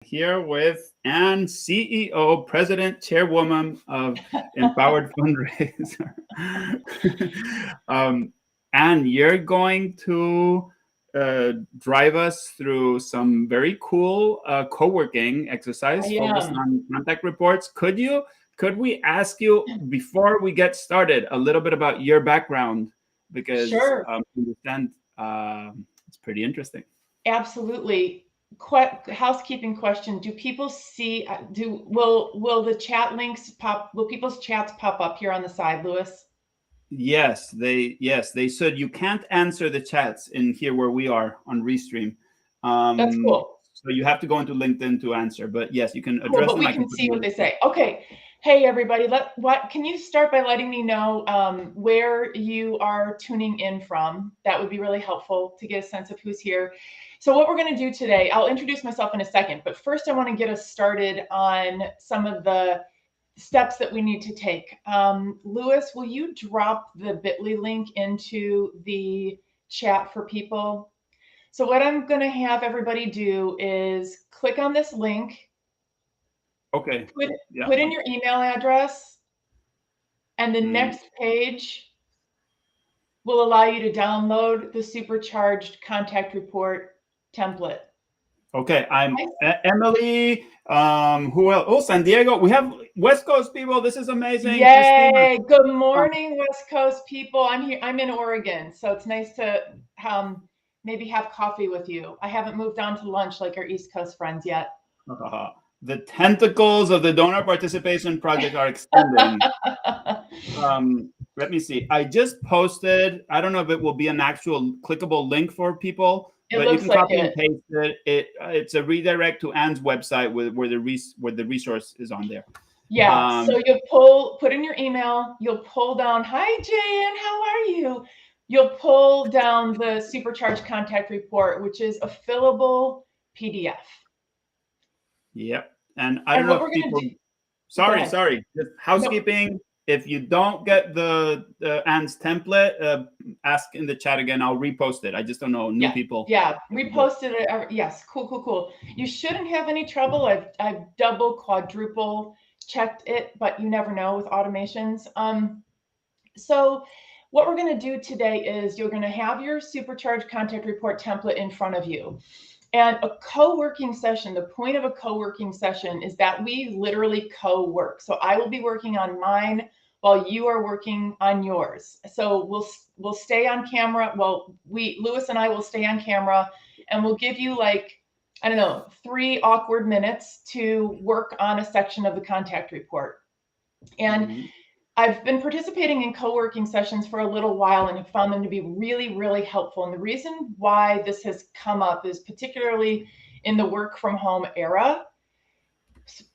Here with Anne, CEO, President, Chairwoman of Empowered Fundraiser. um, Anne, you're going to drive us through some very cool co-working exercise I focused am. on contact reports. Could we ask you, before we get started, a little bit about your background? Because Sure. I understand it's pretty interesting. Absolutely. Housekeeping question. Do people see, will the chat links pop, will people's chats pop up here on the side, Louis? Yes, they said you can't answer the chats in here where we are on Restream. That's cool. So you have to go into LinkedIn to answer. But yes, you can Cool, address but them. we I can can put see them what on they the screen. say. Okay. Hey, everybody, can you start by letting me know where you are tuning in from? That would be really helpful to get a sense of who's here. So what we're going to do today, I'll introduce myself in a second, but first I want to get us started on some of the steps that we need to take. Louis, will you drop the bit.ly link into the chat for people? So what I'm going to have everybody do is click on this link. Okay. Put in your email address, and the next page will allow you to download the supercharged contact report template. Okay, I'm Emily. Who else? Oh, San Diego. We have West Coast people. This is amazing. Yay! Christina. Good morning, West Coast people. I'm here. I'm in Oregon, so it's nice to maybe have coffee with you. I haven't moved on to lunch like our East Coast friends yet. The tentacles of the donor participation project are extending. Let me see. I just posted. I don't know if it will be an actual clickable link for people, but you can copy and paste it. It's a redirect to Anne's website where the resource is on there. Yeah. So you'll put in your email. You'll pull down. Hi, Jan. How are you? You'll pull down the supercharged contact report, which is a fillable PDF. Yep. And I don't know if people. Sorry. Just housekeeping. No. If you don't get the Anne's template, ask in the chat again. I'll repost it. I just don't know new people. Yeah, reposted it. Yes, cool. You shouldn't have any trouble. I've double, quadruple checked it, but you never know with automations. So what we're going to do today is you're going to have your supercharged contact report template in front of you. And a co-working session, the point of a co-working session is that we literally co-work. So I will be working on mine while you are working on yours. So we'll stay on camera. Well, Louis and I will stay on camera, and we'll give you like, I don't know, 3 awkward minutes to work on a section of the contact report. And I've been participating in co-working sessions for a little while and have found them to be really, really helpful. And the reason why this has come up is particularly in the work from home era.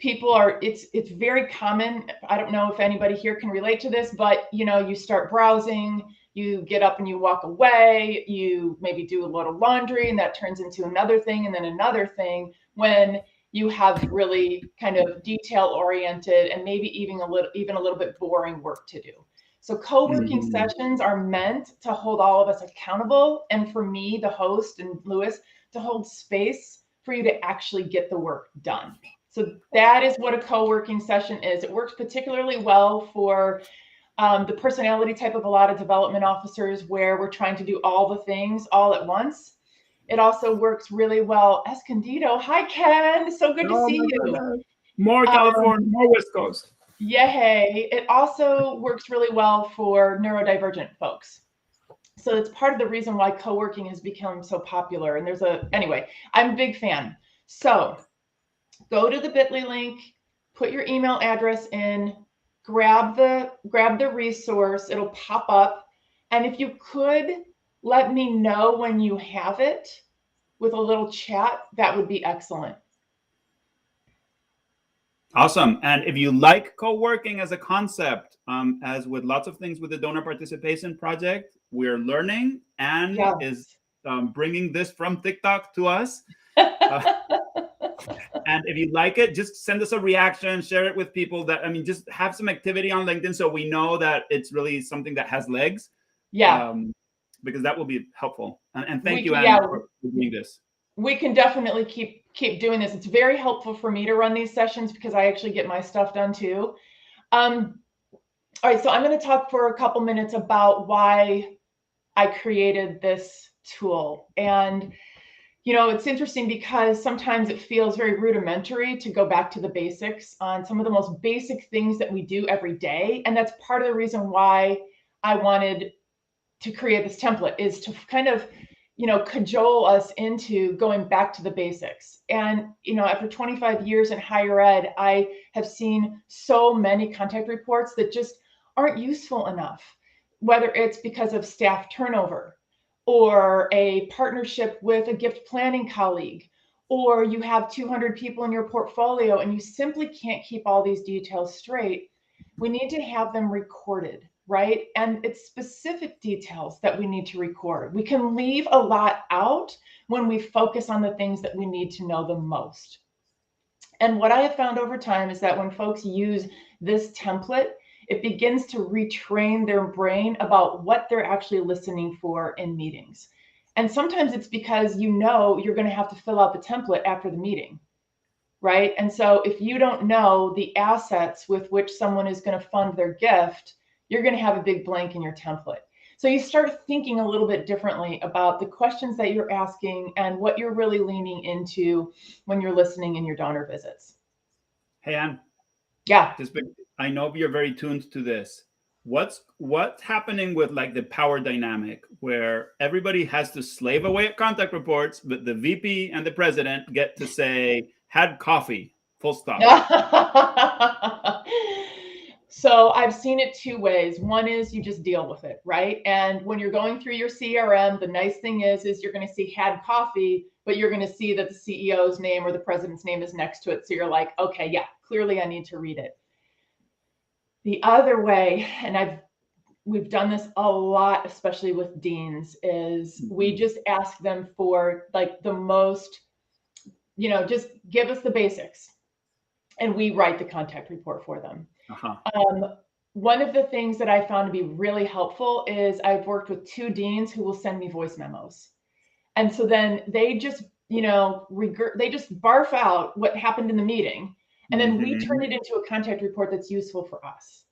It's very common. I don't know if anybody here can relate to this, but you start browsing, you get up and you walk away, you maybe do a little laundry, and that turns into another thing and then another thing when you have really kind of detail-oriented and maybe even a little bit boring work to do. So co-working sessions are meant to hold all of us accountable, and for me, the host, and Louis, to hold space for you to actually get the work done. So that is what a co-working session is. It works particularly well for the personality type of a lot of development officers where we're trying to do all the things all at once. It also works really well. Escondido. Hi, Ken. So good to see you. More California, more West Coast. Yay. It also works really well for neurodivergent folks. So it's part of the reason why co-working has become so popular. And anyway, I'm a big fan. So go to the bit.ly link, put your email address in, grab the resource. It'll pop up. And if you could let me know when you have it with a little chat, that would be excellent. Awesome. And if you like co-working as a concept, as with lots of things with the Donor Participation Project, we're learning and is bringing this from TikTok to us. And if you like it, just send us a reaction, share it with people just have some activity on LinkedIn so we know that it's really something that has legs. Yeah. Because that will be helpful. And thank you, Anne, for doing this. We can definitely keep keep doing this. It's very helpful for me to run these sessions because I actually get my stuff done too. All right, so I'm going to talk for a couple minutes about why I created this tool. And, it's interesting because sometimes it feels very rudimentary to go back to the basics on some of the most basic things that we do every day. And that's part of the reason why I wanted to create this template, is to kind of, cajole us into going back to the basics. And, after 25 years in higher ed, I have seen so many contact reports that just aren't useful enough, whether it's because of staff turnover, or a partnership with a gift planning colleague, or you have 200 people in your portfolio and you simply can't keep all these details straight. We need to have them recorded, right? And it's specific details that we need to record. We can leave a lot out when we focus on the things that we need to know the most. And what I have found over time is that when folks use this template, it begins to retrain their brain about what they're actually listening for in meetings. And sometimes it's because you're going to have to fill out the template after the meeting, right? And so if you don't know the assets with which someone is going to fund their gift, you're going to have a big blank in your template. So you start thinking a little bit differently about the questions that you're asking and what you're really leaning into when you're listening in your donor visits. Hey, Ann. Yeah. I know you're very tuned to this. What's happening with like the power dynamic where everybody has to slave away at contact reports, but the VP and the president get to say, had coffee, full stop? So I've seen it two ways. One is you just deal with it, right? And when you're going through your CRM, the nice thing is you're going to see had coffee, but you're going to see that the CEO's name or the president's name is next to it. So you're like, okay, yeah, clearly I need to read it. The other way, and we've done this a lot, especially with deans, is we just ask them for like the most, just give us the basics and we write the contact report for them. One of the things that I found to be really helpful is I've worked with 2 deans who will send me voice memos. And so then they just, they just barf out what happened in the meeting. And then we turn it into a contact report that's useful for us,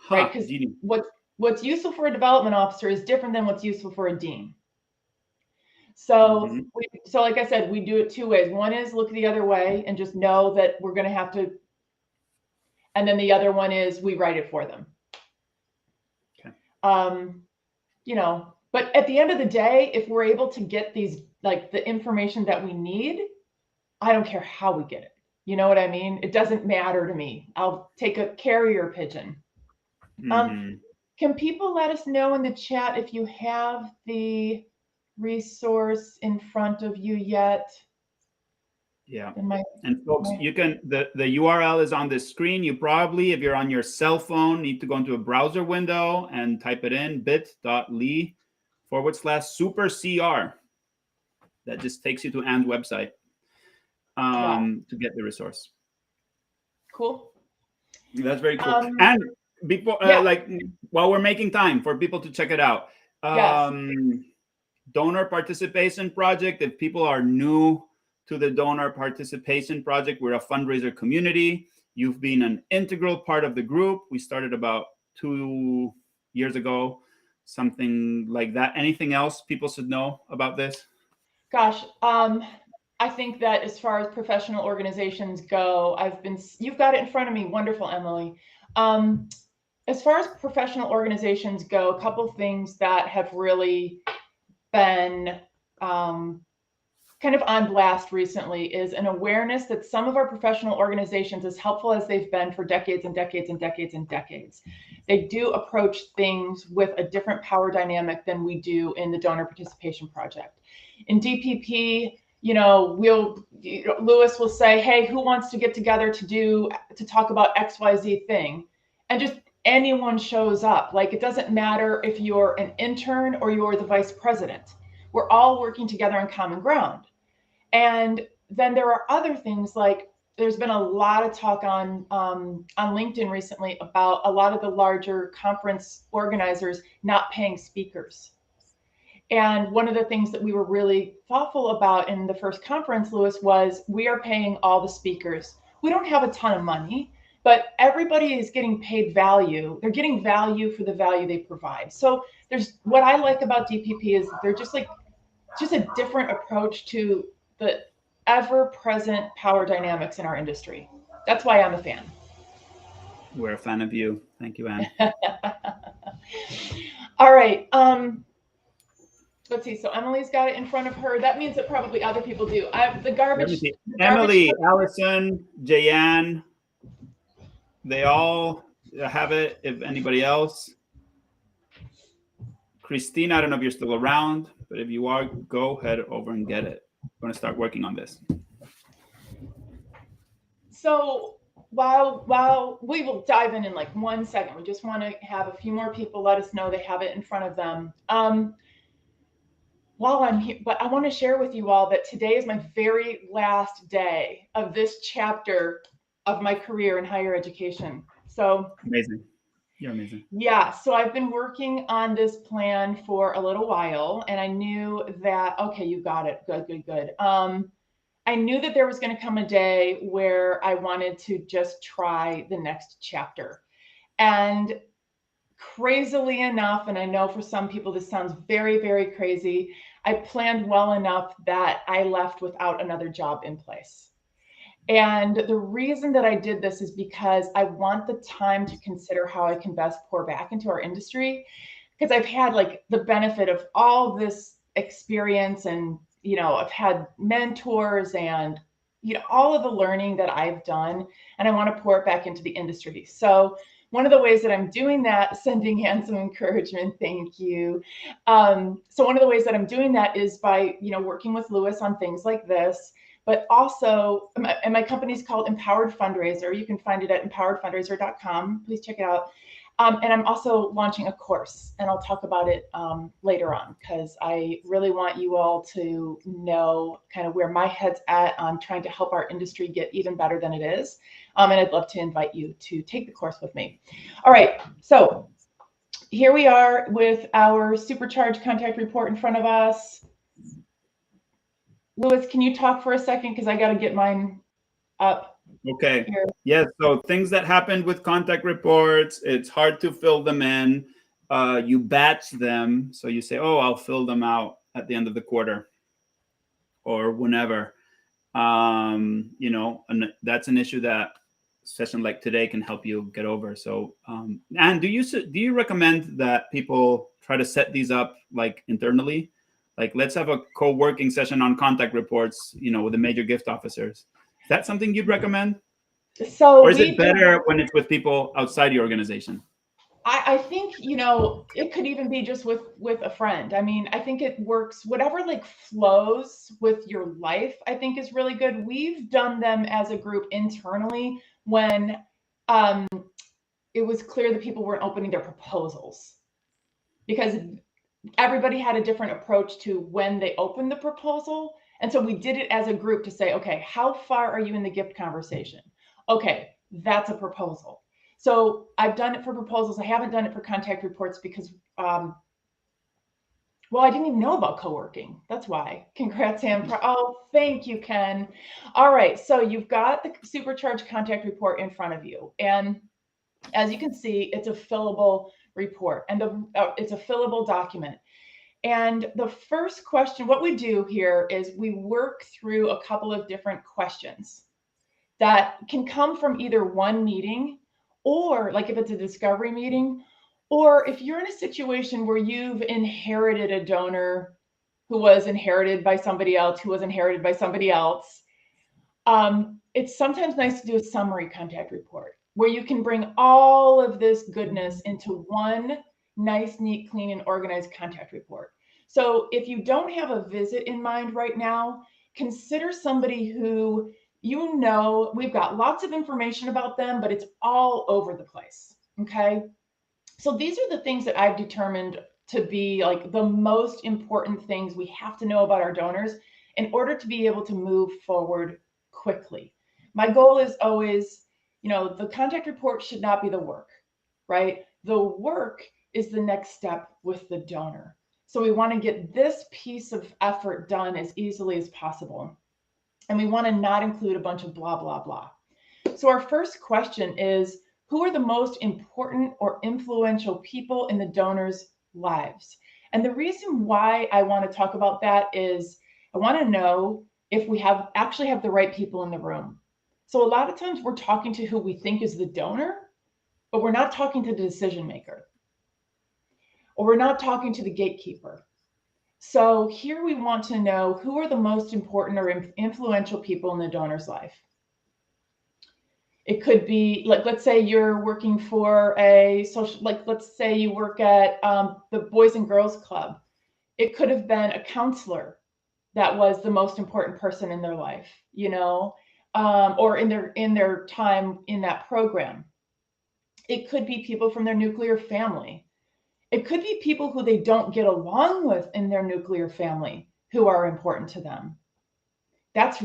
right? Because what's useful for a development officer is different than what's useful for a dean. So, so like I said, we do it 2 ways. One is look the other way and just know that we're going to have to. And then the other one is we write it for them. Okay. But at the end of the day, if we're able to get these, like the information that we need, I don't care how we get it. You know what I mean? It doesn't matter to me. I'll take a carrier pigeon. Can people let us know in the chat if you have the resource in front of you yet? Yeah. And folks, you can, the URL is on the screen. You probably, if you're on your cell phone, need to go into a browser window and type it in bit.ly/supercr. That just takes you to Ann's website to get the resource. Cool. That's very cool. And before, like while we're making time for people to check it out, donor participation project. If people are new to the donor participation project, we're a fundraiser community. You've been an integral part of the group. We started about 2 years ago, something like that. Anything else people should know about this? Gosh, I think that as far as professional organizations go, you've got it in front of me. Wonderful, Emily. As far as professional organizations go, a couple things that have really been kind of on blast recently is an awareness that some of our professional organizations, as helpful as they've been for decades and decades and decades and decades, they do approach things with a different power dynamic than we do in the donor participation project. In DPP, Lewis will say, hey, who wants to get together to talk about XYZ thing? And just anyone shows up. Like, it doesn't matter if you're an intern or you're the vice president. We're all working together on common ground. And then there are other things, like there's been a lot of talk on LinkedIn recently about a lot of the larger conference organizers not paying speakers. And one of the things that we were really thoughtful about in the first conference, Louis, was we are paying all the speakers. We don't have a ton of money, but everybody is getting paid value. They're getting value for the value they provide. So there's what I like about DPP is they're just a different approach to the ever-present power dynamics in our industry. That's why I'm a fan. We're a fan of you. Thank you, Anne. All right. Let's see. So Emily's got it in front of her. That means that probably other people do. I have the garbage. Emily, Allison, Jayanne, they all have it. If anybody else, Christina, I don't know if you're still around, but if you are, go head over and get it. I'm going to start working on this. So while we will dive in like 1 second, we just want to have a few more people let us know they have it in front of them. While I'm here, but I want to share with you all that today is my very last day of this chapter of my career in higher education. So amazing. You're amazing. Yeah, so I've been working on this plan for a little while, and I knew that, okay, you got it. Good. I knew that there was going to come a day where I wanted to just try the next chapter. And crazily enough, and I know for some people this sounds very, very crazy, I planned well enough that I left without another job in place. And the reason that I did this is because I want the time to consider how I can best pour back into our industry, because I've had like the benefit of all this experience, and I've had mentors and all of the learning that I've done, and I want to pour it back into the industry. So one of the ways that I'm doing that, sending hands of encouragement, thank you. So one of the ways that I'm doing that is by working with Louis on things like this, but also, and my company's called Empowered Fundraiser. You can find it at empoweredfundraiser.com. Please check it out. And I'm also launching a course, and I'll talk about it later on, because I really want you all to know kind of where my head's at on trying to help our industry get even better than it is. And I'd love to invite you to take the course with me. All right, so here we are with our supercharge contact report in front of us. Louis, can you talk for a second? Because I got to get mine up. Okay. Here. Yeah. So things that happened with contact reports, it's hard to fill them in. You batch them. So you say, oh, I'll fill them out at the end of the quarter or whenever. And that's an issue that a session like today can help you get over. So, and do you recommend that people try to set these up like internally? Like, let's have a co-working session on contact reports, with the major gift officers. Is that something you'd recommend? So, or is it better when it's with people outside your organization? I think, it could even be just with a friend. I mean, I think it works, whatever like flows with your life, I think is really good. We've done them as a group internally when it was clear that people weren't opening their proposals, because everybody had a different approach to when they opened the proposal. And so we did it as a group to say, okay, how far are you in the gift conversation? Okay, that's a proposal. So I've done it for proposals. I haven't done it for contact reports because, I didn't even know about co-working. That's why. Congrats, Sam. Oh, thank you, Ken. All right, so you've got the supercharge contact report in front of you. And as you can see, it's a fillable report, and it's a fillable document. And the first question, what we do here is we work through a couple of different questions that can come from either one meeting, or like if it's a discovery meeting, or if you're in a situation where you've inherited a donor who was inherited by somebody else, who was inherited by somebody else. It's sometimes nice to do a summary contact report where you can bring all of this goodness into one nice, neat, clean, and organized contact report. So if you don't have a visit in mind right now, consider somebody who we've got lots of information about them, but it's all over the place, okay? So these are the things that I've determined to be like the most important things we have to know about our donors in order to be able to move forward quickly. My goal is always, the contact report should not be the work, right? The work is the next step with the donor. So we want to get this piece of effort done as easily as possible. And we want to not include a bunch of blah, blah, blah. So our first question is, who are the most important or influential people in the donors' lives? And the reason why I want to talk about that is I want to know if we actually have the right people in the room. So a lot of times we're talking to who we think is the donor, but we're not talking to the decision maker, or we're not talking to the gatekeeper. So here we want to know who are the most important or influential people in the donor's life. It could be, like, let's say you're working for a social, like, let's say you work at the Boys and Girls Club. It could have been a counselor that was the most important person in their life, you know, or in their time in that program. It could be people from their nuclear family. It could be people who they don't get along with in their nuclear family who are important to them. That's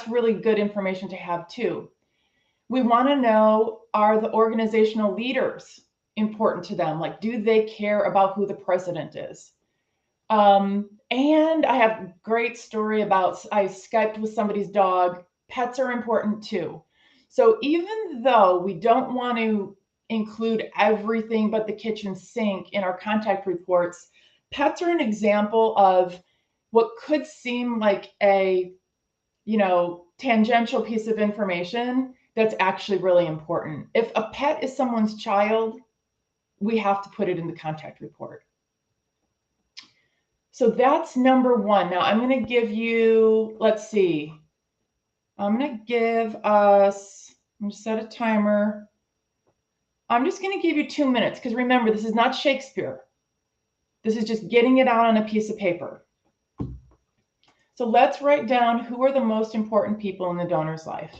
really good information to have too. We want to know, are the organizational leaders important to them? Like, do they care about who the president is? And I have a great story about, I Skyped with somebody's dog. Pets are important too. So even though we don't want to include everything but the kitchen sink in our contact reports, pets are an example of what could seem like a, tangential piece of information that's actually really important. If a pet is someone's child, we have to put it in the contact report. So that's number one. Now I'm going to give you, let's see, I'm going to give us, I'm going to set a timer. I'm just going to give you 2 minutes, because remember, this is not Shakespeare. This is just getting it out on a piece of paper. So let's write down who are the most important people in the donor's life.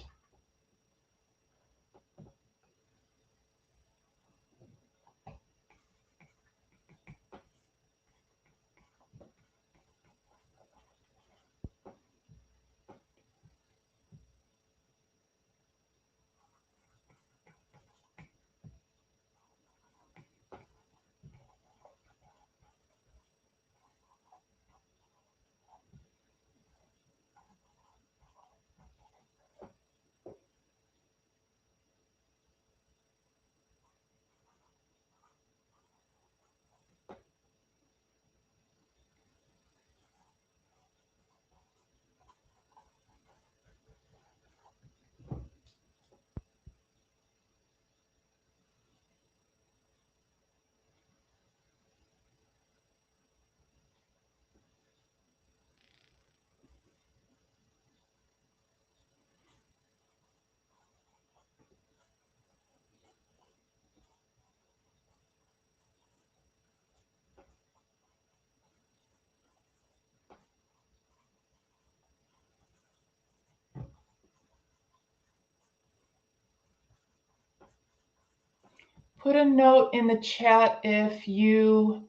Put a note in the chat if you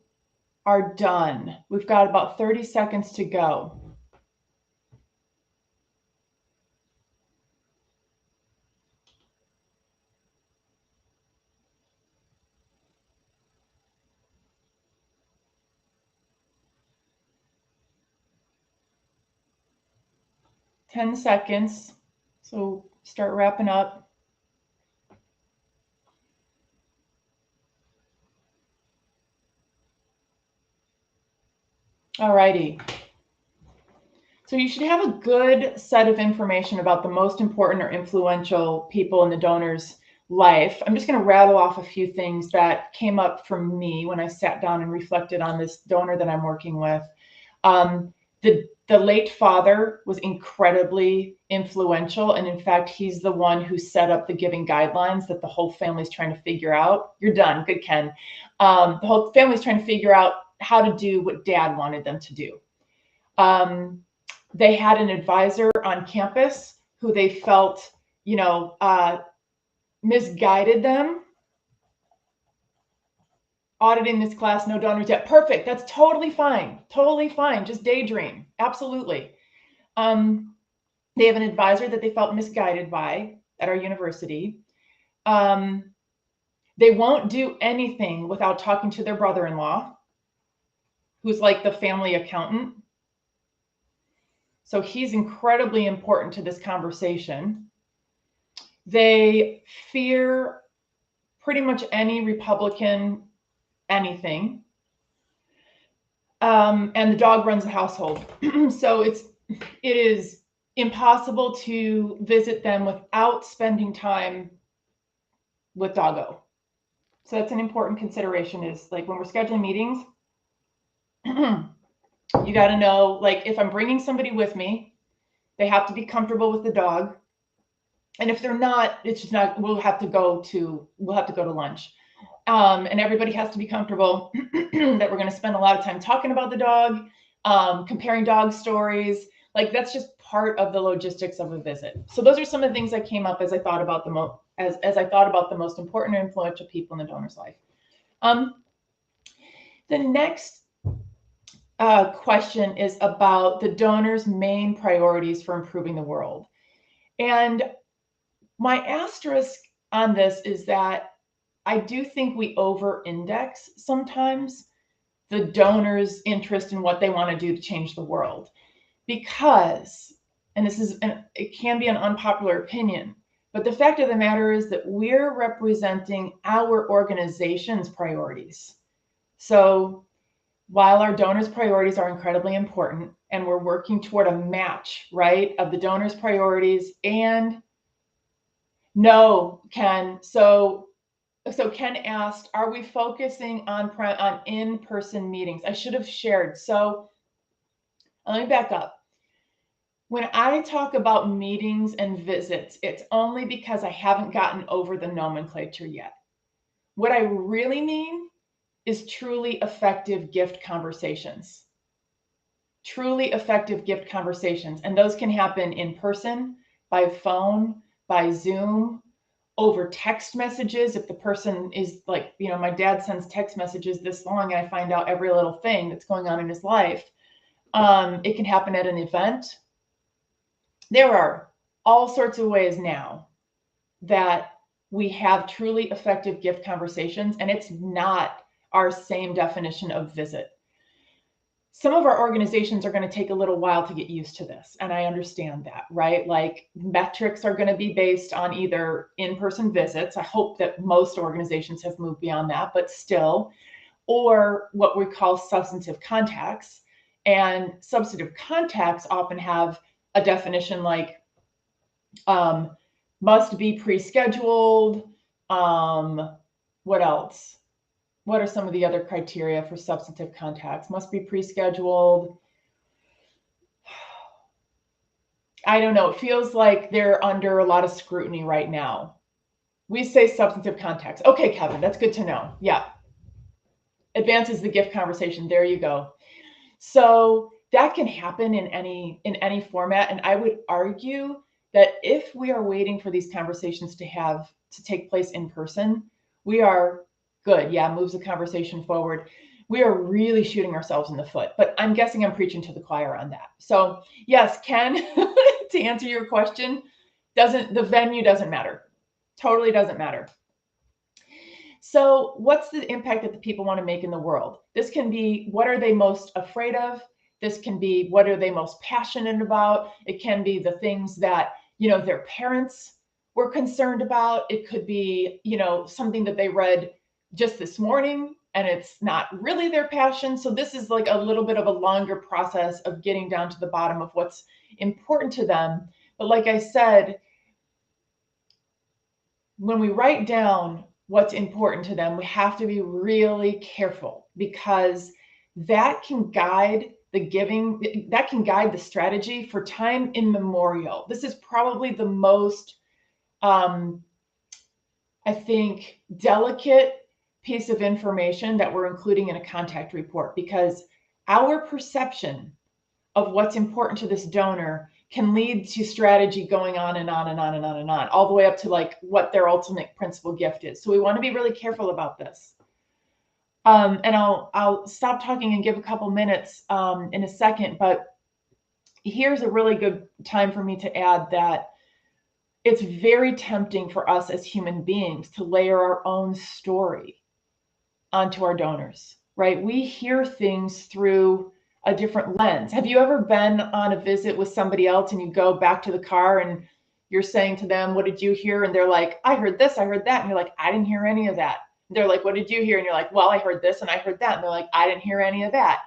are done. We've got about 30 seconds to go. Ten seconds. So start wrapping up. All righty. So you should have a good set of information about the most important or influential people in the donor's life. I'm just going to rattle off a few things that came up for me when I sat down and reflected on this donor that I'm working with. The late father was incredibly influential. And in fact, he's the one who set up the giving guidelines that the whole family's trying to figure out. You're done. Good, Ken. The whole family's trying to figure out how to do what dad wanted them to do. They had an advisor on campus who they felt, misguided them. Auditing this class, no donors yet. Perfect. That's totally fine. Totally fine. Just daydream. Absolutely. They have an advisor that they felt misguided by at our university. They won't do anything without talking to their brother-in-law, who's like the family accountant. So he's incredibly important to this conversation. They fear pretty much any Republican anything. And the dog runs the household. So it is impossible to visit them without spending time with doggo. So that's an important consideration, is like when we're scheduling meetings, you got to know, like, if I'm bringing somebody with me, they have to be comfortable with the dog. And if they're not, it's just not, we'll have to go to lunch. And everybody has to be comfortable that we're going to spend a lot of time talking about the dog, comparing dog stories. Like, that's just part of the logistics of a visit. So those are some of the things that came up as I thought about the most important and influential people in the donor's life. The next question is about the donor's main priorities for improving the world. And my asterisk on this is that I do think we over-index sometimes the donor's interest in what they want to do to change the world. Because, and it can be an unpopular opinion, but the fact of the matter is that we're representing our organization's priorities. So while our donors' priorities are incredibly important, and we're working toward a match, right, of the donors' priorities and no, Ken. So Ken asked, are we focusing on in-person meetings? I should have shared. So let me back up. When I talk about meetings and visits, it's only because I haven't gotten over the nomenclature yet. What I really mean is truly effective gift conversations. Truly effective gift conversations. And those can happen in person, by phone, by Zoom, over text messages. If the person is like, my dad sends text messages this long and I find out every little thing that's going on in his life. It can happen at an event. There are all sorts of ways now that we have truly effective gift conversations, and it's not our same definition of visit. Some of our organizations are going to take a little while to get used to this, and I understand that, right? Like, metrics are going to be based on either in-person visits. I hope that most organizations have moved beyond that, but still, or what we call substantive contacts. And substantive contacts often have a definition like must be pre-scheduled. What else? What are some of the other criteria for substantive contacts? Must be pre-scheduled. I don't know. It feels like they're under a lot of scrutiny right now. We say substantive contacts. Okay, Kevin, that's good to know. Yeah. Advances the gift conversation. There you go. So that can happen in any format. And I would argue that if we are waiting for these conversations to take place in person, we are good. Yeah, moves the conversation forward. We are really shooting ourselves in the foot. But I'm guessing I'm preaching to the choir on that. So yes, Ken, to answer your question, the venue doesn't matter. Totally doesn't matter. So what's the impact that the people want to make in the world? This can be, what are they most afraid of? This can be, what are they most passionate about? It can be the things that, their parents were concerned about. It could be, something that they read just this morning and it's not really their passion. So this is like a little bit of a longer process of getting down to the bottom of what's important to them. But like I said, when we write down what's important to them, we have to be really careful, because that can guide the giving, that can guide the strategy for time immemorial. This is probably the most, I think, delicate piece of information that we're including in a contact report, because our perception of what's important to this donor can lead to strategy going on and on and on and on and on, all the way up to like what their ultimate principal gift is. So we want to be really careful about this. And I'll stop talking and give a couple minutes in a second, but here's a really good time for me to add that it's very tempting for us as human beings to layer our own story onto our donors. right? We hear things through a different lens. Have you ever been on a visit with somebody else and you go back to the car and you're saying to them, what did you hear? And they're like, I heard this, I heard that. And you're like, I didn't hear any of that. And they're like, what did you hear? And you're like, well, I heard this and I heard that. And they're like, I didn't hear any of that.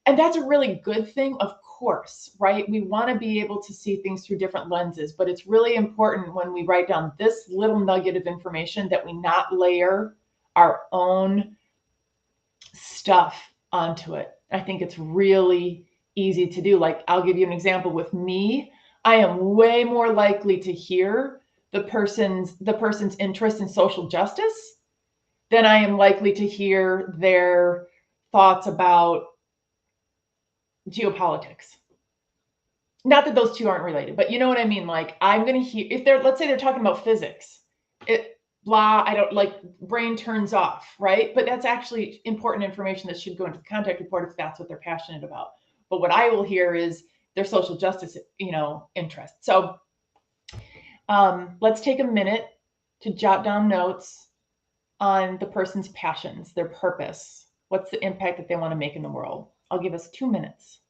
And that's a really good thing, of course, right? We want to be able to see things through different lenses, but it's really important when we write down this little nugget of information that we not layer our own stuff onto it. I think it's really easy to do. Like, I'll give you an example with me. I am way more likely to hear the person's interest in social justice than I am likely to hear their thoughts about geopolitics. Not that those two aren't related, but you know what I mean? Like, I'm going to hear, if they're, let's say they're talking about physics, I don't like, brain turns off, right? But that's actually important information that should go into the contact report if that's what they're passionate about. But what I will hear is their social justice, interest. So let's take a minute to jot down notes on the person's passions, their purpose. What's the impact that they want to make in the world? I'll give us 2 minutes.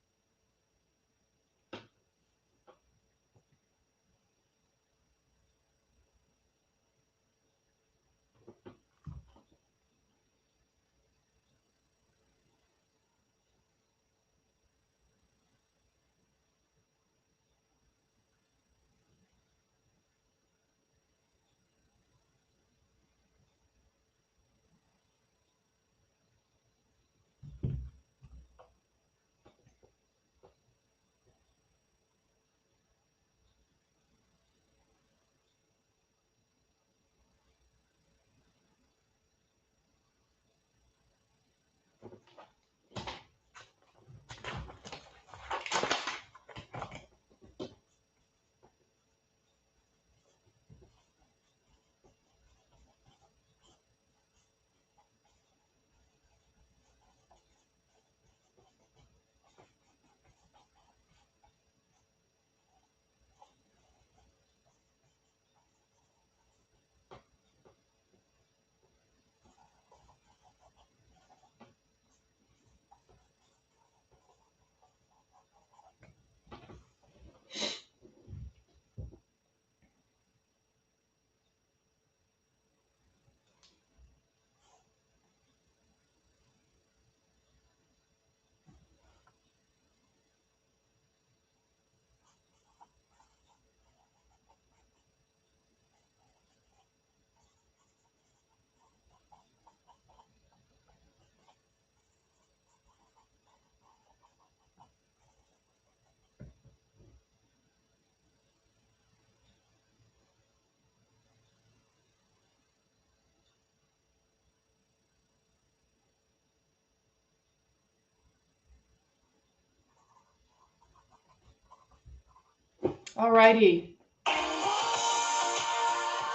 All righty.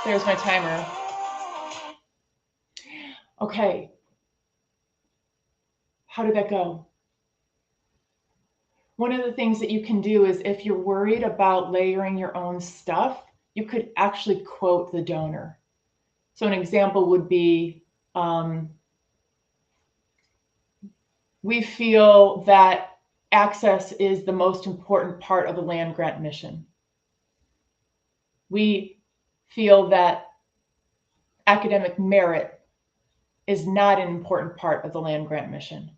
There's my timer. Okay. How did that go? One of the things that you can do is, if you're worried about layering your own stuff, you could actually quote the donor. So an example would be, we feel that access is the most important part of the land grant mission. We feel that academic merit is not an important part of the land grant mission.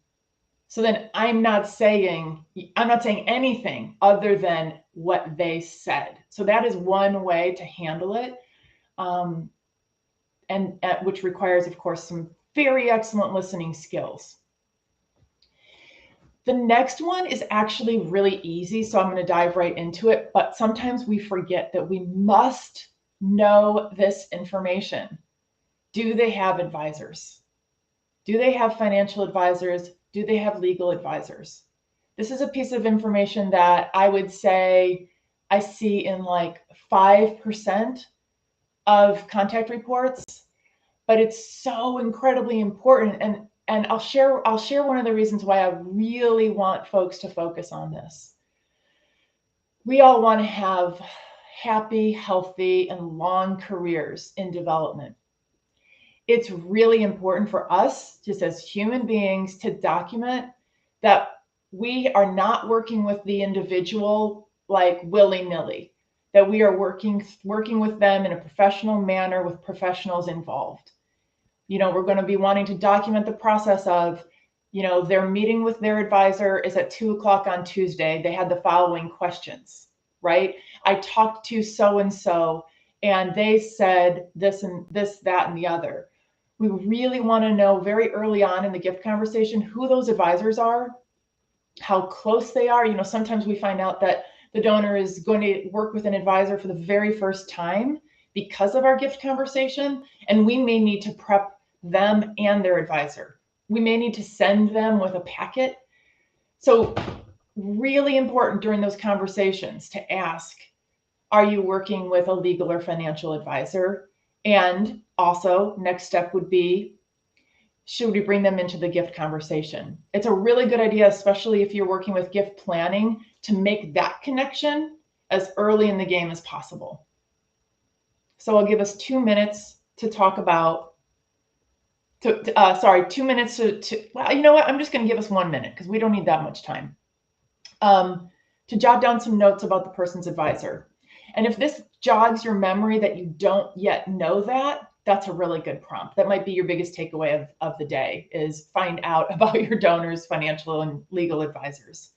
So then I'm not saying anything other than what they said. So that is one way to handle it, which requires, of course, some very excellent listening skills. The next one is actually really easy, so I'm going to dive right into it. But sometimes we forget that we must know this information. Do they have advisors? Do they have financial advisors? Do they have legal advisors? This is a piece of information that I would say I see in like 5% of contact reports, but it's so incredibly important. And I'll share one of the reasons why I really want folks to focus on this. We all want to have happy, healthy, and long careers in development. it's really important for us, just as human beings, to document that we are not working with the individual like willy-nilly, that we are working with them in a professional manner with professionals involved. We're going to be wanting to document the process of, their meeting with their advisor is at 2:00 on Tuesday. They had the following questions, right? I talked to so-and-so and they said this and this, that, and the other. We really want to know very early on in the gift conversation who those advisors are, how close they are. Sometimes we find out that the donor is going to work with an advisor for the very first time because of our gift conversation, and we may need to prep them and their advisor. We may need to send them with a packet. So really important during those conversations to ask, are you working with a legal or financial advisor? And also, next step would be, should we bring them into the gift conversation? It's a really good idea, especially if you're working with gift planning, to make that connection as early in the game as possible. So I'll give us 2 minutes to talk about, 2 minutes well, you know what? I'm just going to give us 1 minute because we don't need that much time to jot down some notes about the person's advisor. And if this jogs your memory that you don't yet know that, that's a really good prompt. That might be your biggest takeaway of the day, is find out about your donors' financial and legal advisors.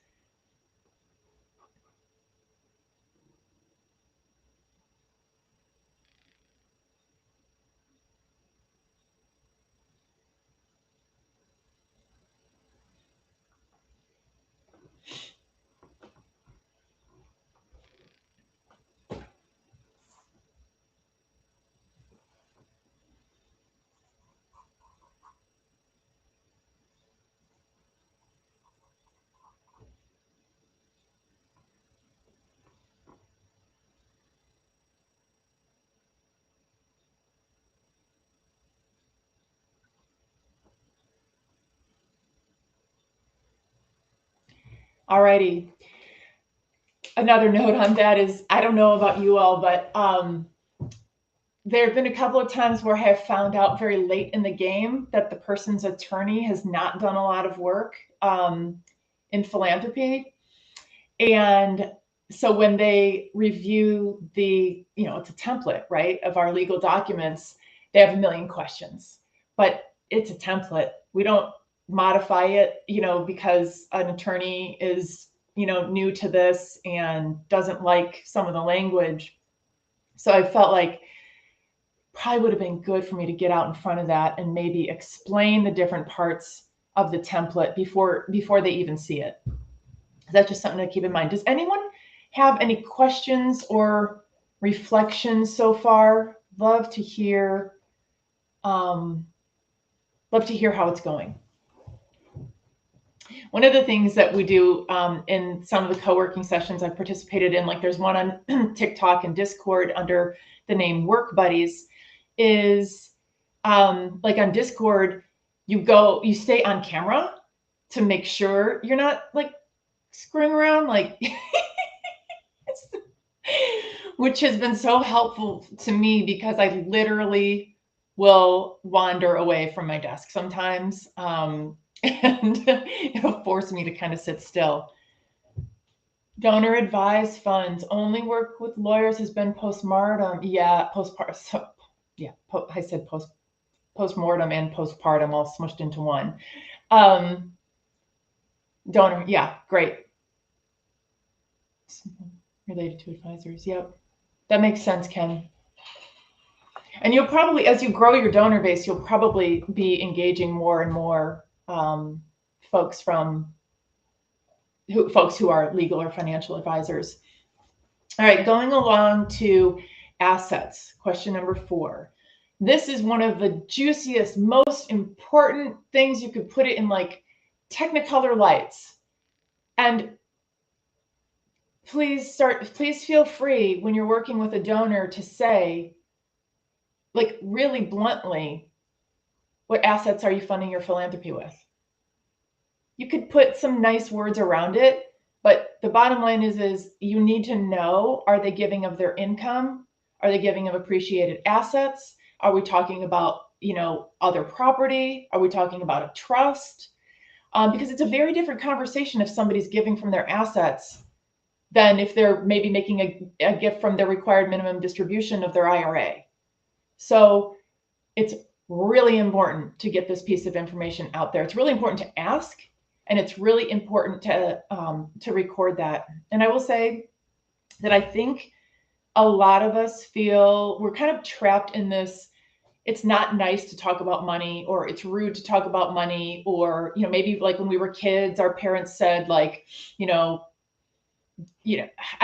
Alrighty. Another note on that is, I don't know about you all, but there have been a couple of times where I have found out very late in the game that the person's attorney has not done a lot of work in philanthropy. And so when they review it's a template, right, of our legal documents, they have a million questions, but it's a template. We don't modify it, because an attorney is, new to this and doesn't like some of the language. So I felt like probably would have been good for me to get out in front of that and maybe explain the different parts of the template before they even see it. That's just something to keep in mind. Does anyone have any questions or reflections so far? Love to hear how it's going. One of the things that we do in some of the co-working sessions I've participated in, like there's one on TikTok and Discord under the name Work Buddies, is like on Discord, you stay on camera to make sure you're not like screwing around, like which has been so helpful to me because I literally will wander away from my desk sometimes. And it'll force me to kind of sit still. Donor advised funds only work with lawyers has been postmortem. Yeah, postpartum. Yeah, I said postmortem and postpartum all smushed into one. Donor, yeah, great. Related to advisors. Yep, that makes sense, Ken. And you'll probably, as you grow your donor base, you'll probably be engaging more and more folks who are legal or financial advisors. All right, going along to assets, question number 4. This is one of the juiciest, most important things. You could put it in like Technicolor lights. And please feel free when you're working with a donor to say, like really bluntly, what assets are you funding your philanthropy with? You could put some nice words around it, but the bottom line is you need to know, are they giving of their income? Are they giving of appreciated assets? Are we talking about other property? Are we talking about a trust? Because it's a very different conversation if somebody's giving from their assets than if they're maybe making a gift from their required minimum distribution of their IRA. So it's really important to get this piece of information out there. It's really important to ask, and it's really important to record that. And I will say that I think a lot of us feel we're kind of trapped in this. It's not nice to talk about money, or it's rude to talk about money, or maybe like when we were kids, our parents said like, I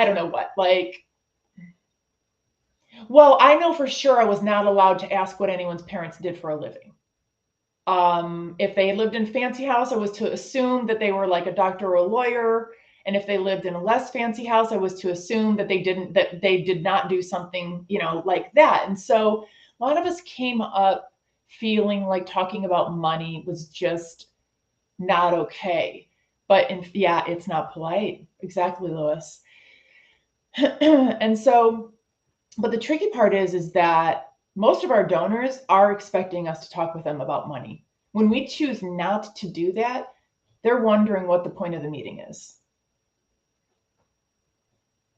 don't know what, like, well, I know for sure I was not allowed to ask what anyone's parents did for a living. If they lived in a fancy house, I was to assume that they were like a doctor or a lawyer. And if they lived in a less fancy house, I was to assume that they did not do something, like that. And so a lot of us came up feeling like talking about money was just not okay. But it's not polite. Exactly, Lois. And so, but the tricky part is that most of our donors are expecting us to talk with them about money. When we choose not to do that, they're wondering what the point of the meeting is.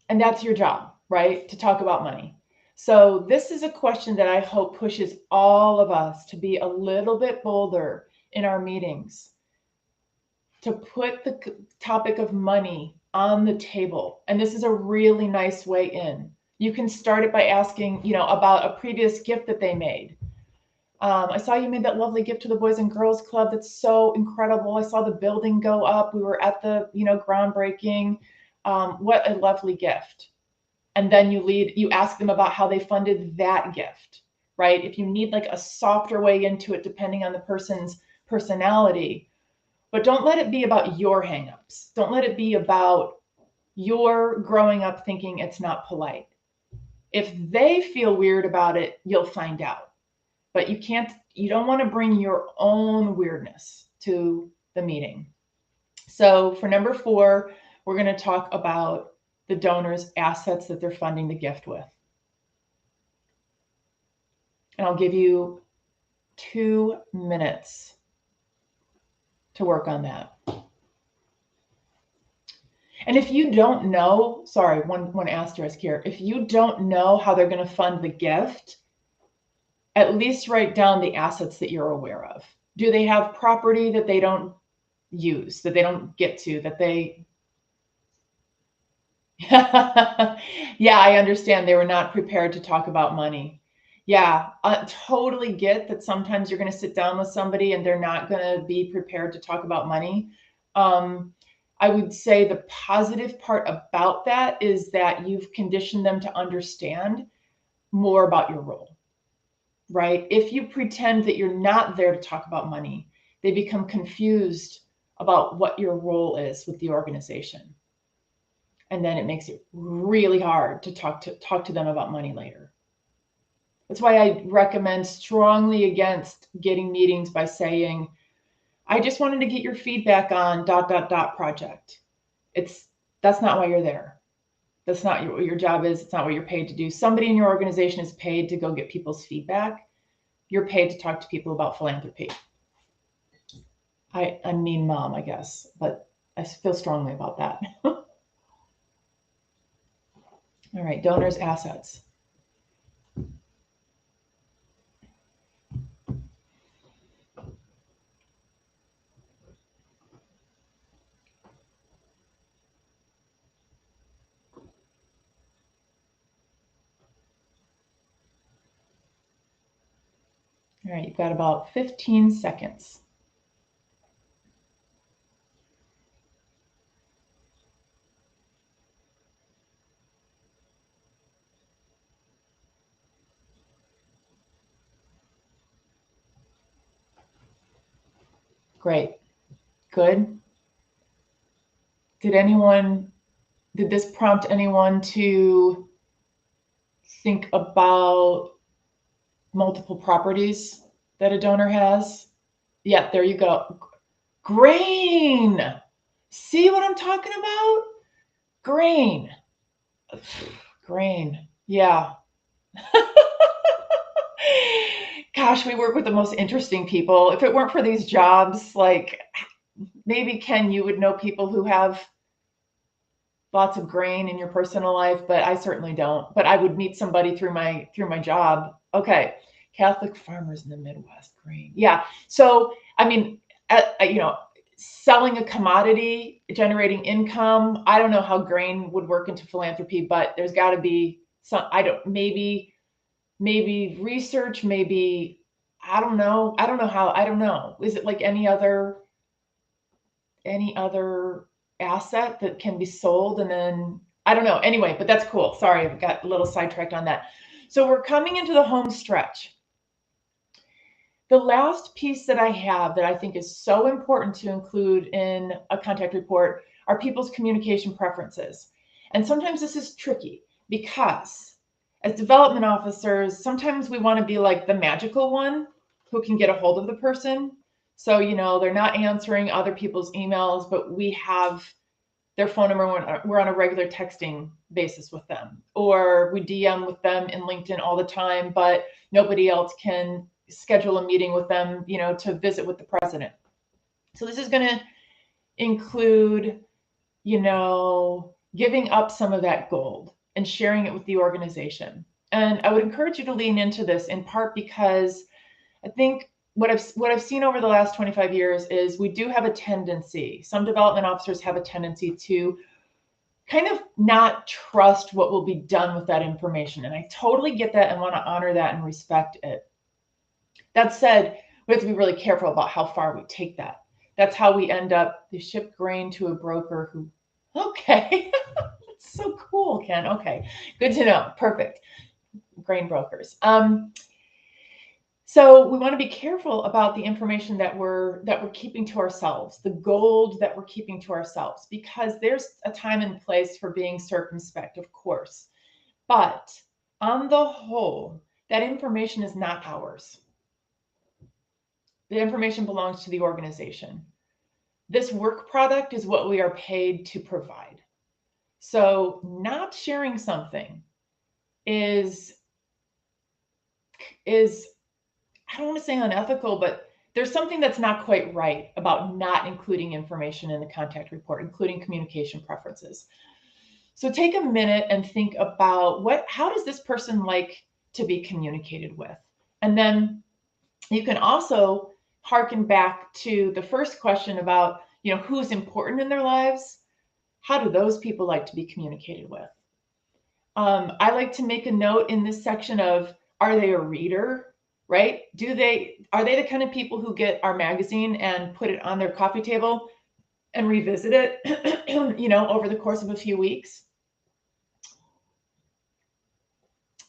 And that's your job, right? To talk about money. So this is a question that I hope pushes all of us to be a little bit bolder in our meetings, to put the topic of money on the table. And this is a really nice way in. You can start it by asking, about a previous gift that they made. I saw you made that lovely gift to the Boys and Girls Club. That's so incredible. I saw the building go up. We were at the, groundbreaking. What a lovely gift. And then you ask them about how they funded that gift, right? If you need like a softer way into it, depending on the person's personality. But don't let it be about your hangups. Don't let it be about your growing up thinking it's not polite. If they feel weird about it, you'll find out. But you don't want to bring your own weirdness to the meeting. So for number 4, we're going to talk about the donor's assets that they're funding the gift with. And I'll give you 2 minutes to work on that. And if you don't know, sorry, one asterisk here. If you don't know how they're going to fund the gift, at least write down the assets that you're aware of. Do they have property that they don't use, that they don't get to, that they... Yeah, I understand they were not prepared to talk about money. Yeah, I totally get that sometimes you're going to sit down with somebody and they're not going to be prepared to talk about money. I would say the positive part about that is that you've conditioned them to understand more about your role, right? If you pretend that you're not there to talk about money, they become confused about what your role is with the organization. And then it makes it really hard to talk to them about money later. That's why I recommend strongly against getting meetings by saying, I just wanted to get your feedback on ... project. That's not why you're there. That's not what your job is. It's not what you're paid to do. Somebody in your organization is paid to go get people's feedback. You're paid to talk to people about philanthropy. I mean, mom, I guess, but I feel strongly about that. All right, donors' assets. All right, you've got about 15 seconds. Great. Good. Did this prompt anyone to think about multiple properties that a donor has? Yeah, there you go. Grain. See what I'm talking about? Grain. Grain. Yeah. gosh, we work with the most interesting people. If it weren't for these jobs, like maybe Ken, you would know people who have lots of grain in your personal life, but I certainly don't. But I would meet somebody through my job. Okay, Catholic farmers in the Midwest, grain. Yeah. So I mean, selling a commodity, generating income. I don't know how grain would work into philanthropy, but there's got to be some. Maybe research. Maybe I don't know. I don't know how. I don't know. Is it like any other asset that can be sold and then I don't know. Anyway, but that's cool. Sorry, I got a little sidetracked on that. So we're coming into the home stretch. The last piece that I have that I think is so important to include in a contact report are people's communication preferences. And sometimes this is tricky because as development officers, sometimes we want to be like the magical one who can get a hold of the person. So, they're not answering other people's emails, but we have their phone number when we're on a regular texting basis with them, or we DM with them in LinkedIn all the time, but nobody else can schedule a meeting with them, to visit with the president. So this is going to include, giving up some of that gold and sharing it with the organization. And I would encourage you to lean into this in part because I think what I've seen over the last 25 years is we do have a tendency, some development officers have a tendency to kind of not trust what will be done with that information. And I totally get that and want to honor that and respect it. That said, we have to be really careful about how far we take that. That's how we end up, they ship grain to a broker who, okay, that's so cool, Ken. Okay, good to know. Perfect. Grain brokers. So we want to be careful about the information that we're keeping to ourselves, the gold that we're keeping to ourselves, because there's a time and place for being circumspect, of course. But on the whole, that information is not ours. The information belongs to the organization. This work product is what we are paid to provide. So not sharing something is I don't want to say unethical, but there's something that's not quite right about not including information in the contact report, including communication preferences. So take a minute and think about how does this person like to be communicated with? And then you can also harken back to the first question about, who's important in their lives. How do those people like to be communicated with? I like to make a note in this section of, are they a reader? Right? Are they the kind of people who get our magazine and put it on their coffee table and revisit it, over the course of a few weeks?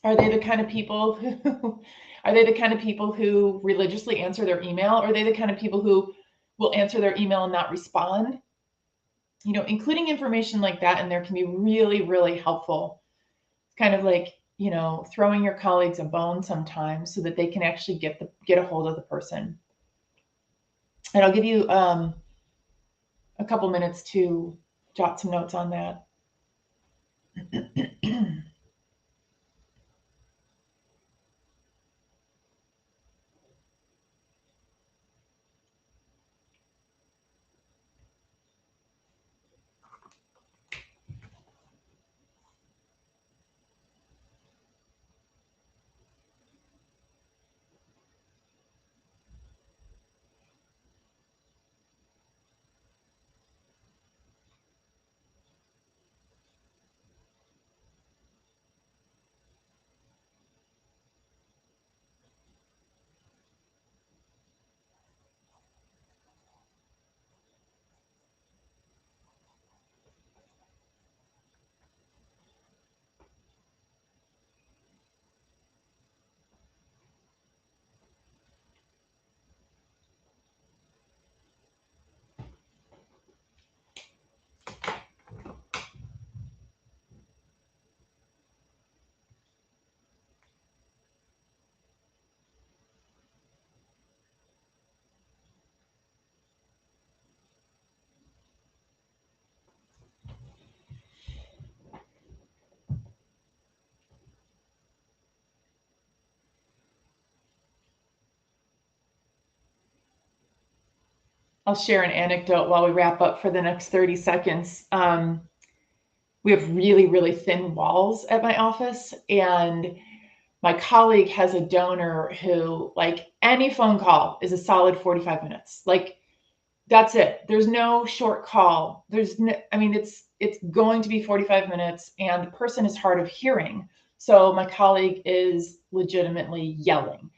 Are they the kind of people who religiously answer their email? Or are they the kind of people who will answer their email and not respond? Including information like that in there can be really, really helpful. It's kind of like, throwing your colleagues a bone sometimes so that they can actually get a hold of the person. And I'll give you a couple minutes to jot some notes on that. I'll share an anecdote while we wrap up for the next 30 seconds. We have really, really thin walls at my office, and my colleague has a donor who, like, any phone call is a solid 45 minutes. Like, that's it. There's no short call. There's no, I mean, it's going to be 45 minutes, and the person is hard of hearing. So my colleague is legitimately yelling.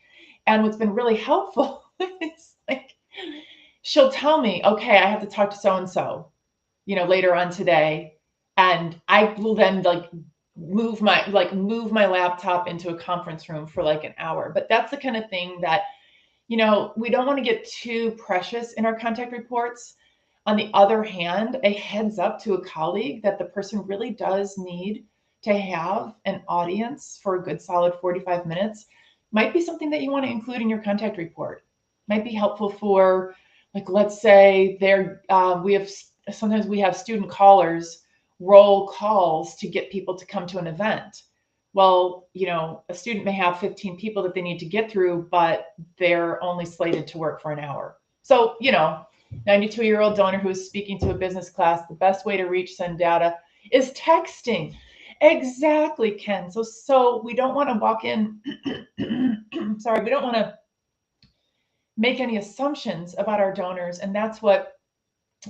And what's been really helpful is, like, she'll tell me, okay, I have to talk to so-and-so, later on today. And I will then move my laptop into a conference room for like an hour. But that's the kind of thing that, we don't want to get too precious in our contact reports. On the other hand, a heads up to a colleague that the person really does need to have an audience for a good solid 45 minutes might be something that you want to include in your contact report. Might be helpful for, like, let's say sometimes we have student callers roll calls to get people to come to an event. Well, a student may have 15 people that they need to get through, but they're only slated to work for an hour. So, 92-year-old donor who is speaking to a business class, the best way to reach send data is texting. Exactly, Ken. So we don't want to walk in, sorry, we don't want to make any assumptions about our donors. And that's what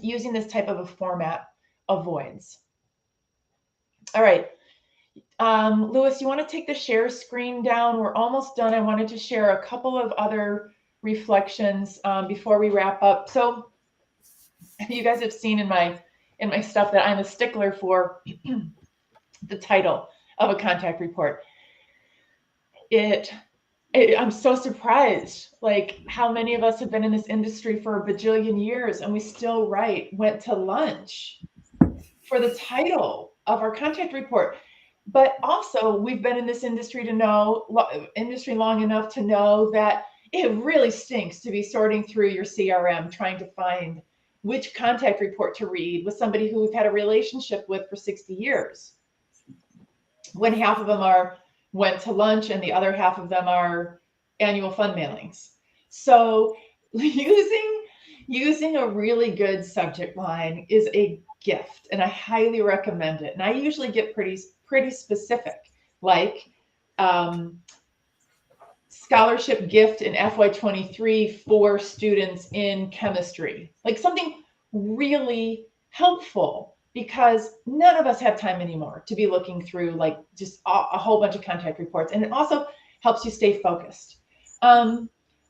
using this type of a format avoids. All right. Louis, you want to take the share screen down? We're almost done. I wanted to share a couple of other reflections before we wrap up. So you guys have seen in my stuff that I'm a stickler for the title of a contact report. I'm so surprised, like, how many of us have been in this industry for a bajillion years and we still went to lunch for the title of our contact report. But also, we've been in this industry long enough to know that it really stinks to be sorting through your CRM, trying to find which contact report to read with somebody who we've had a relationship with for 60 years. When half of them went to lunch and the other half of them are annual fund mailings. So using a really good subject line is a gift, and I highly recommend it. And I usually get pretty specific, like scholarship gift in FY23 for students in chemistry, like something really helpful, because none of us have time anymore to be looking through like just a whole bunch of contact reports. And it also helps you stay focused.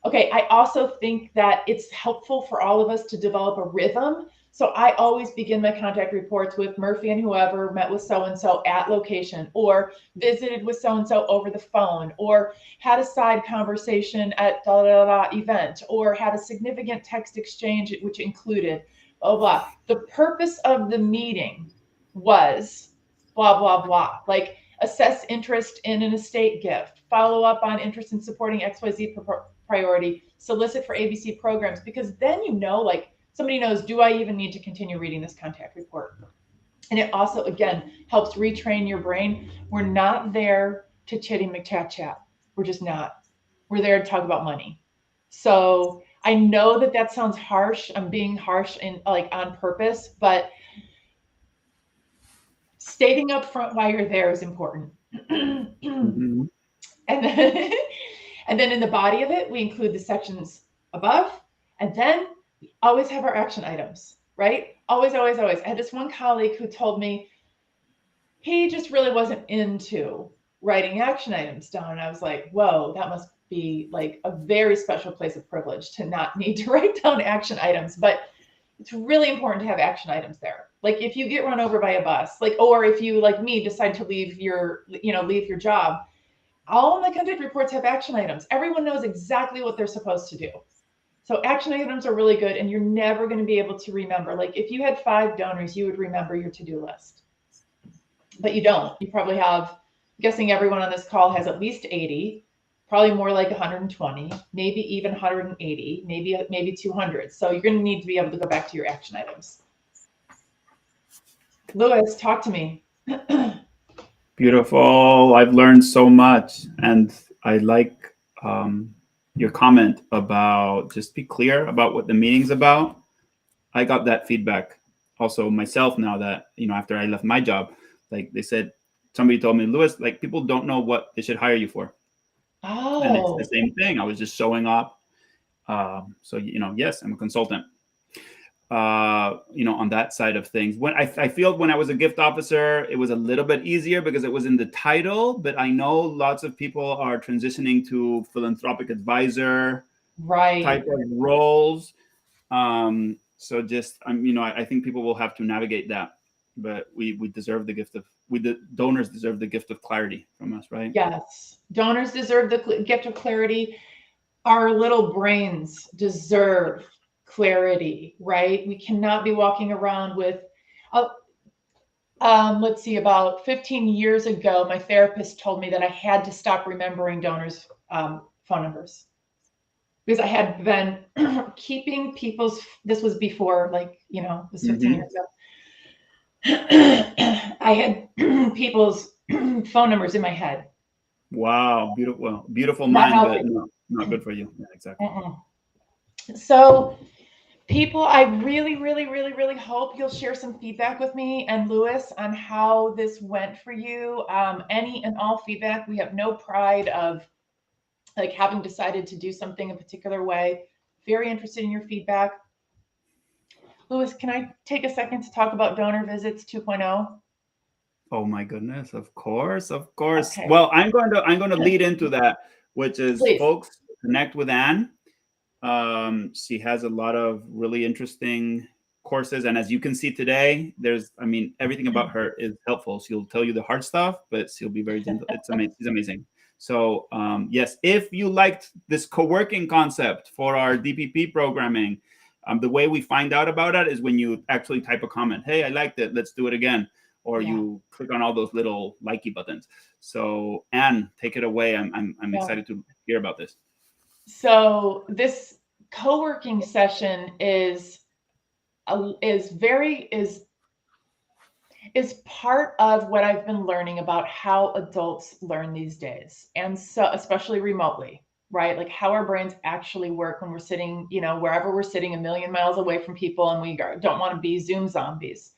Okay, I also think that it's helpful for all of us to develop a rhythm. So I always begin my contact reports with Murphy and whoever met with so-and-so at location, or visited with so-and-so over the phone, or had a side conversation at event, or had a significant text exchange which included blah, blah. The purpose of the meeting was blah, blah, blah. Like, assess interest in an estate gift, follow up on interest in supporting XYZ priority, solicit for ABC programs, because then like, somebody knows, do I even need to continue reading this contact report? And it also, again, helps retrain your brain. We're not there to chitty chat. We're just not. We're there to talk about money. So I know that sounds harsh. I'm being harsh on purpose, but stating up front why you're there is important. Mm-hmm. And then in the body of it, we include the sections above, and then we always have our action items, right? Always, always, always. I had this one colleague who told me he just really wasn't into writing action items down. And I was like, whoa, that must be like a very special place of privilege to not need to write down action items. But it's really important to have action items there. Like, if you get run over by a bus, or if you, like me, decide to leave your job, all of my contact reports have action items. Everyone knows exactly what they're supposed to do. So action items are really good, and you're never going to be able to remember. Like, if you had 5 donors, you would remember your to-do list. But you don't. You probably have, I'm guessing everyone on this call has at least 80, probably more like 120, maybe even 180, maybe 200. So you're going to need to be able to go back to your action items. Louis, talk to me. Beautiful. I've learned so much, and I like your comment about just be clear about what the meeting's about. I got that feedback also myself now that, after I left my job, like they said, somebody told me, Louis, like people don't know what they should hire you for. And it's the same thing. I was just showing up. So, yes, I'm a consultant. On that side of things. When I feel when I was a gift officer, it was a little bit easier because it was in the title, but I know lots of people are transitioning to philanthropic advisor type of roles. So just, I think people will have to navigate that, but we deserve the gift of, donors deserve the gift of clarity from us, right? Yes. Donors deserve the gift of clarity. Our little brains deserve clarity, right? We cannot be walking around with, let's see, about 15 years ago, my therapist told me that I had to stop remembering donors' phone numbers because I had been keeping people's, this was before, like, this 15 years ago. I had people's phone numbers in my head. Wow. Beautiful mind, but not good for you. Yeah, exactly. So people, I really, really, really, really hope you'll share some feedback with me and Louis on how this went for you. Any and all feedback. We have no pride of like having decided to do something a particular way. Very interested in your feedback. Louis, can I take a second to talk about Donor Visits 2.0? Oh my goodness, of course. Okay. Well, I'm going to lead into that, which is, Please. Folks, connect with Anne. She has a lot of really interesting courses, and as you can see today, everything about her is helpful. She'll tell you the hard stuff, but she'll be very gentle. It's amazing. She's amazing. So yes, if you liked this co-working concept for our DPP programming, the way we find out about it is when you actually type a comment. Hey, I liked it. Let's do it again. Or you click on all those little likey buttons. So Anne, take it away. I'm excited to hear about this. So this co-working session is part of what I've been learning about how adults learn these days, and so especially remotely, right? Like how our brains actually work when we're sitting, wherever we're sitting a million miles away from people, and we don't want to be Zoom zombies.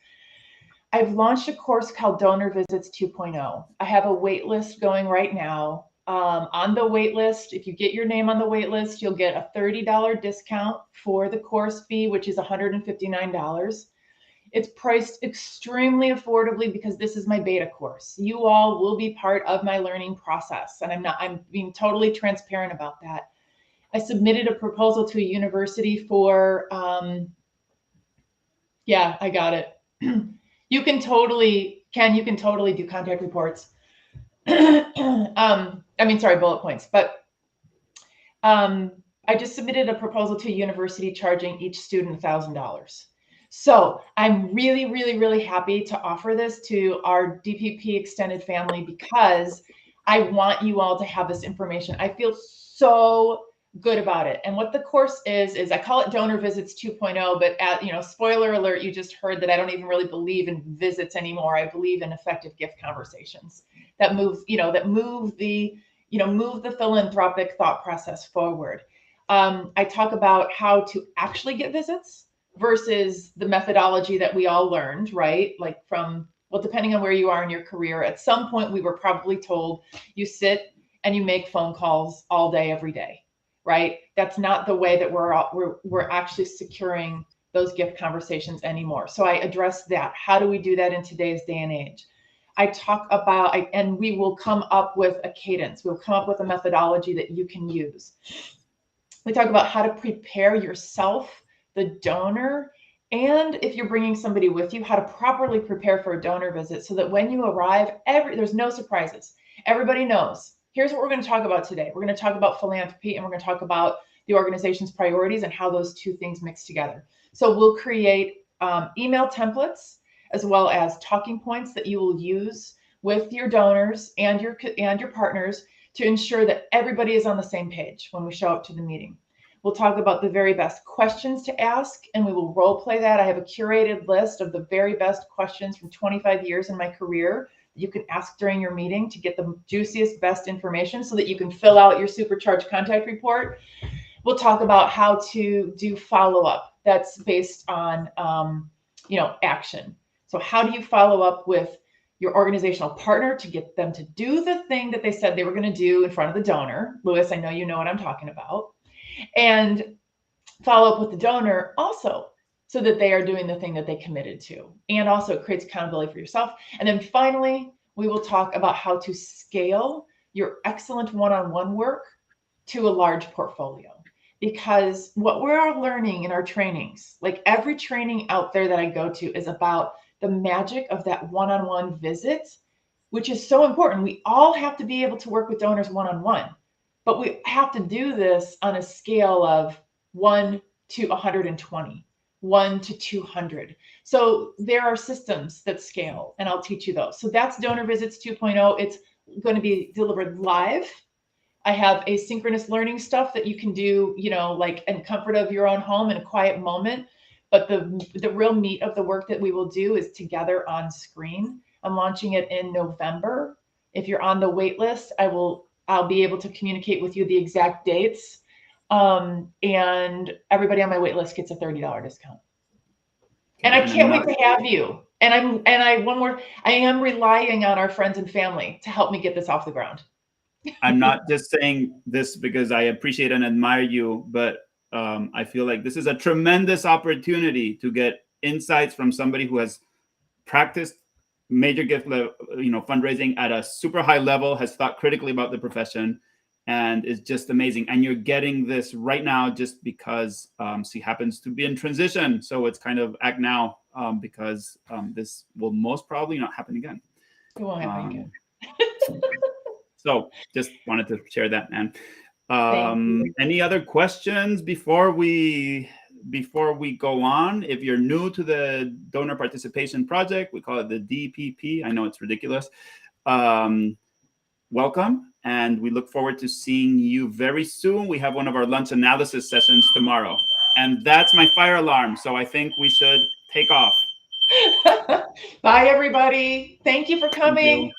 I've launched a course called Donor Visits 2.0. I have a wait list going right now. On the wait list, if you get your name on the wait list, you'll get a $30 discount for the course fee, which is $159. It's priced extremely affordably because this is my beta course. You all will be part of my learning process, and I'm being totally transparent about that. I submitted a proposal to a university for, yeah, I got it. You can totally do contact reports. Bullet points. But I just submitted a proposal to a university charging each student $1,000. So I'm really, really, really happy to offer this to our DPP extended family because I want you all to have this information. I feel so good about it. And what the course is I call it Donor Visits 2.0, but spoiler alert, you just heard that I don't even really believe in visits anymore. I believe in effective gift conversations that move the philanthropic thought process forward. I talk about how to actually get visits versus the methodology that we all learned, right? Like depending on where you are in your career, at some point we were probably told you sit and you make phone calls all day, every day. Right? That's not the way that we're actually securing those gift conversations anymore. So I address that. How do we do that in today's day and age? I talk about, and we will come up with a cadence. We'll come up with a methodology that you can use. We talk about how to prepare yourself, the donor, and if you're bringing somebody with you, how to properly prepare for a donor visit so that when you arrive, there's no surprises. Everybody knows. Here's what we're going to talk about today. We're going to talk about philanthropy, and we're going to talk about the organization's priorities and how those two things mix together. So we'll create email templates as well as talking points that you will use with your donors and your partners to ensure that everybody is on the same page when we show up to the meeting. We'll talk about the very best questions to ask, and we will role play that. I have a curated list of the very best questions from 25 years in my career you can ask during your meeting to get the juiciest, best information so that you can fill out your supercharged contact report. We'll talk about how to do follow-up. that's based on, action. So how do you follow up with your organizational partner to get them to do the thing that they said they were going to do in front of the donor? Louis, I know you know what I'm talking about. And follow up with the donor also, so that they are doing the thing that they committed to. And also it creates accountability for yourself. And then finally, we will talk about how to scale your excellent one-on-one work to a large portfolio. Because what we're learning in our trainings, like every training out there that I go to, is about the magic of that one-on-one visit, which is so important. We all have to be able to work with donors one-on-one, but we have to do this on a scale of 1 to 120, 1 to 200. So there are systems that scale, and I'll teach you those. So that's Donor Visits 2.0. It's going to be delivered live. I have asynchronous learning stuff that you can do, like in comfort of your own home in a quiet moment. But the real meat of the work that we will do is together on screen. I'm launching it in November. If you're on the wait list, I'll be able to communicate with you the exact dates. And everybody on my wait list gets a $30 discount. And I can't wait to have you. I am relying on our friends and family to help me get this off the ground. I'm not just saying this because I appreciate and admire you, but I feel like this is a tremendous opportunity to get insights from somebody who has practiced major gift fundraising at a super high level, has thought critically about the profession, and is just amazing. And you're getting this right now just because she happens to be in transition. So it's kind of act now, because this will most probably not happen again. It won't happen again. So just wanted to share that, man. Any other questions before we go on? If you're new to the Donor Participation Project, we call it the DPP. I know it's ridiculous. Welcome, and we look forward to seeing you very soon. We have one of our lunch analysis sessions tomorrow, and that's my fire alarm. So I think we should take off. Bye, everybody. Thank you for coming.